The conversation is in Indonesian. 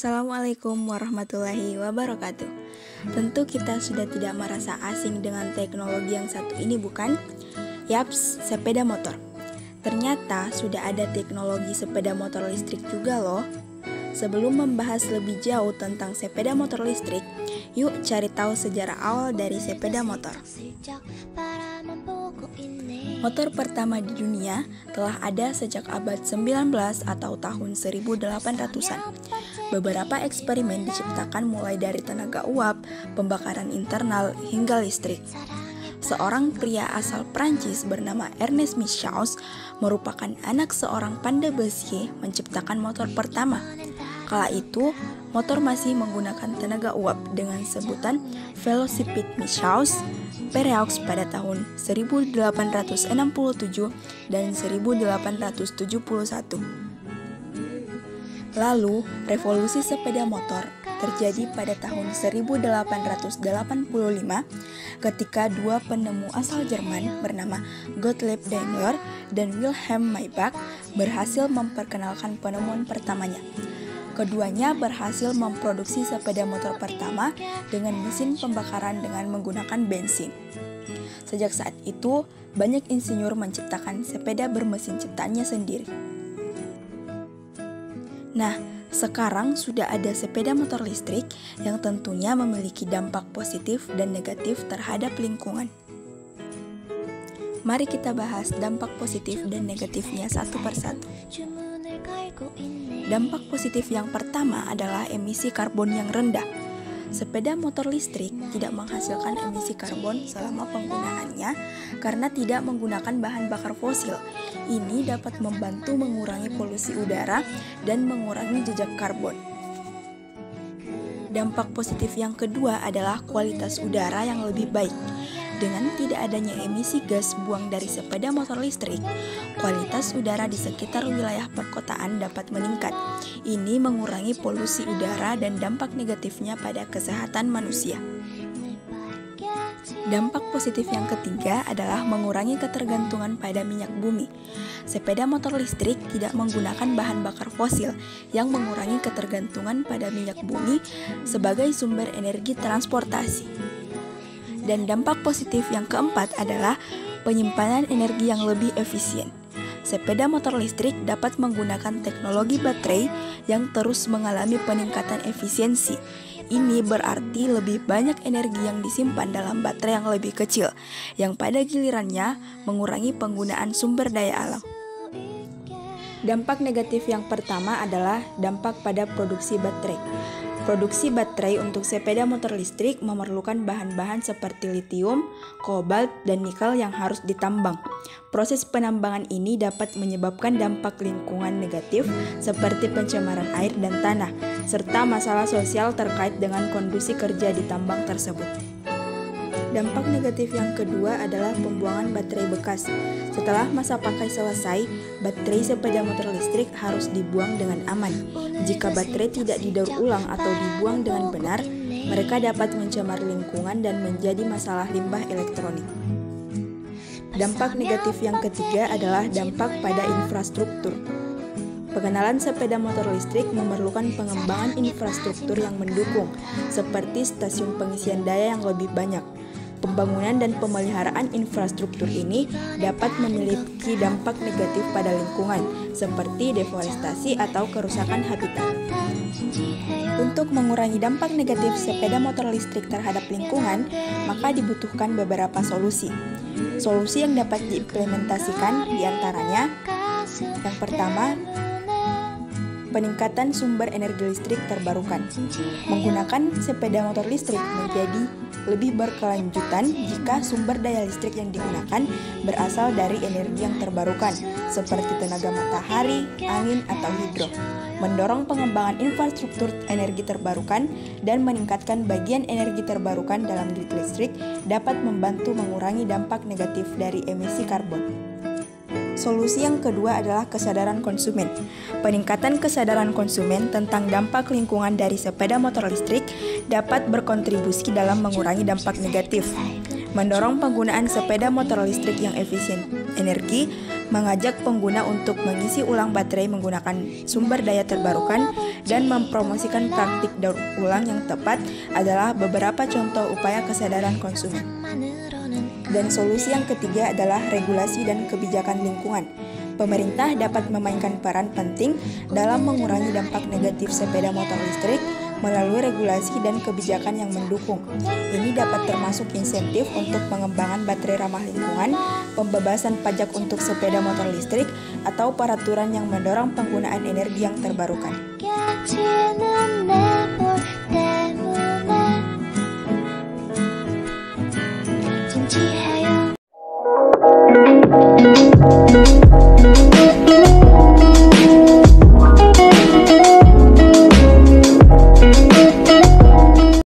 Assalamualaikum warahmatullahi wabarakatuh. Tentu kita sudah tidak merasa asing dengan teknologi yang satu ini, bukan? Yaps, sepeda motor. Ternyata sudah ada teknologi sepeda motor listrik juga loh. Sebelum membahas lebih jauh tentang sepeda motor listrik, yuk cari tahu sejarah awal dari sepeda motor. Motor pertama di dunia telah ada sejak abad 19 atau tahun 1800-an. Beberapa eksperimen diciptakan mulai dari tenaga uap, pembakaran internal, hingga listrik. Seorang pria asal Prancis bernama Ernest Michaux merupakan anak seorang pandai besi menciptakan motor pertama. Kala itu, motor masih menggunakan tenaga uap dengan sebutan Velocipede Michaux Pereux pada tahun 1867 dan 1871. Lalu, revolusi sepeda motor terjadi pada tahun 1885 ketika dua penemu asal Jerman bernama Gottlieb Daimler dan Wilhelm Maybach berhasil memperkenalkan penemuan pertamanya. Keduanya berhasil memproduksi sepeda motor pertama dengan mesin pembakaran dengan menggunakan bensin. Sejak saat itu, banyak insinyur menciptakan sepeda bermesin ciptaannya sendiri. Nah, sekarang sudah ada sepeda motor listrik yang tentunya memiliki dampak positif dan negatif terhadap lingkungan. Mari kita bahas dampak positif dan negatifnya satu persatu. Dampak positif yang pertama adalah emisi karbon yang rendah. Sepeda motor listrik tidak menghasilkan emisi karbon selama penggunaannya karena tidak menggunakan bahan bakar fosil. Ini dapat membantu mengurangi polusi udara dan mengurangi jejak karbon. Dampak positif yang kedua adalah kualitas udara yang lebih baik. Dengan tidak adanya emisi gas buang dari sepeda motor listrik, kualitas udara di sekitar wilayah perkotaan dapat meningkat. Ini mengurangi polusi udara dan dampak negatifnya pada kesehatan manusia. Dampak positif yang ketiga adalah mengurangi ketergantungan pada minyak bumi. Sepeda motor listrik tidak menggunakan bahan bakar fosil yang mengurangi ketergantungan pada minyak bumi sebagai sumber energi transportasi. Dan dampak positif yang keempat adalah penyimpanan energi yang lebih efisien. Sepeda motor listrik dapat menggunakan teknologi baterai yang terus mengalami peningkatan efisiensi. Ini berarti lebih banyak energi yang disimpan dalam baterai yang lebih kecil, yang pada gilirannya mengurangi penggunaan sumber daya alam. Dampak negatif yang pertama adalah dampak pada produksi baterai. Produksi baterai untuk sepeda motor listrik memerlukan bahan-bahan seperti litium, kobalt, dan nikel yang harus ditambang. Proses penambangan ini dapat menyebabkan dampak lingkungan negatif seperti pencemaran air dan tanah, serta masalah sosial terkait dengan kondisi kerja di tambang tersebut. Dampak negatif yang kedua adalah pembuangan baterai bekas. Setelah masa pakai selesai, baterai sepeda motor listrik harus dibuang dengan aman. Jika baterai tidak didaur ulang atau dibuang dengan benar, mereka dapat mencemari lingkungan dan menjadi masalah limbah elektronik. Dampak negatif yang ketiga adalah dampak pada infrastruktur. Pengenalan sepeda motor listrik memerlukan pengembangan infrastruktur yang mendukung, seperti stasiun pengisian daya yang lebih banyak. Pembangunan dan pemeliharaan infrastruktur ini dapat memiliki dampak negatif pada lingkungan, seperti deforestasi atau kerusakan habitat. Untuk mengurangi dampak negatif sepeda motor listrik terhadap lingkungan, maka dibutuhkan beberapa solusi. Solusi yang dapat diimplementasikan diantaranya, yang pertama, peningkatan sumber energi listrik terbarukan. Menggunakan sepeda motor listrik menjadi lebih berkelanjutan jika sumber daya listrik yang digunakan berasal dari energi yang terbarukan, seperti tenaga matahari, angin, atau hidro. Mendorong pengembangan infrastruktur energi terbarukan dan meningkatkan bagian energi terbarukan dalam grid listrik dapat membantu mengurangi dampak negatif dari emisi karbon. Solusi yang kedua adalah kesadaran konsumen. Peningkatan kesadaran konsumen tentang dampak lingkungan dari sepeda motor listrik dapat berkontribusi dalam mengurangi dampak negatif. Mendorong penggunaan sepeda motor listrik yang efisien energi, mengajak pengguna untuk mengisi ulang baterai menggunakan sumber daya terbarukan, dan mempromosikan praktik daur ulang yang tepat adalah beberapa contoh upaya kesadaran konsumen. Dan solusi yang ketiga adalah regulasi dan kebijakan lingkungan. Pemerintah dapat memainkan peran penting dalam mengurangi dampak negatif sepeda motor listrik melalui regulasi dan kebijakan yang mendukung. Ini dapat termasuk insentif untuk pengembangan baterai ramah lingkungan, pembebasan pajak untuk sepeda motor listrik, atau peraturan yang mendorong penggunaan energi yang terbarukan.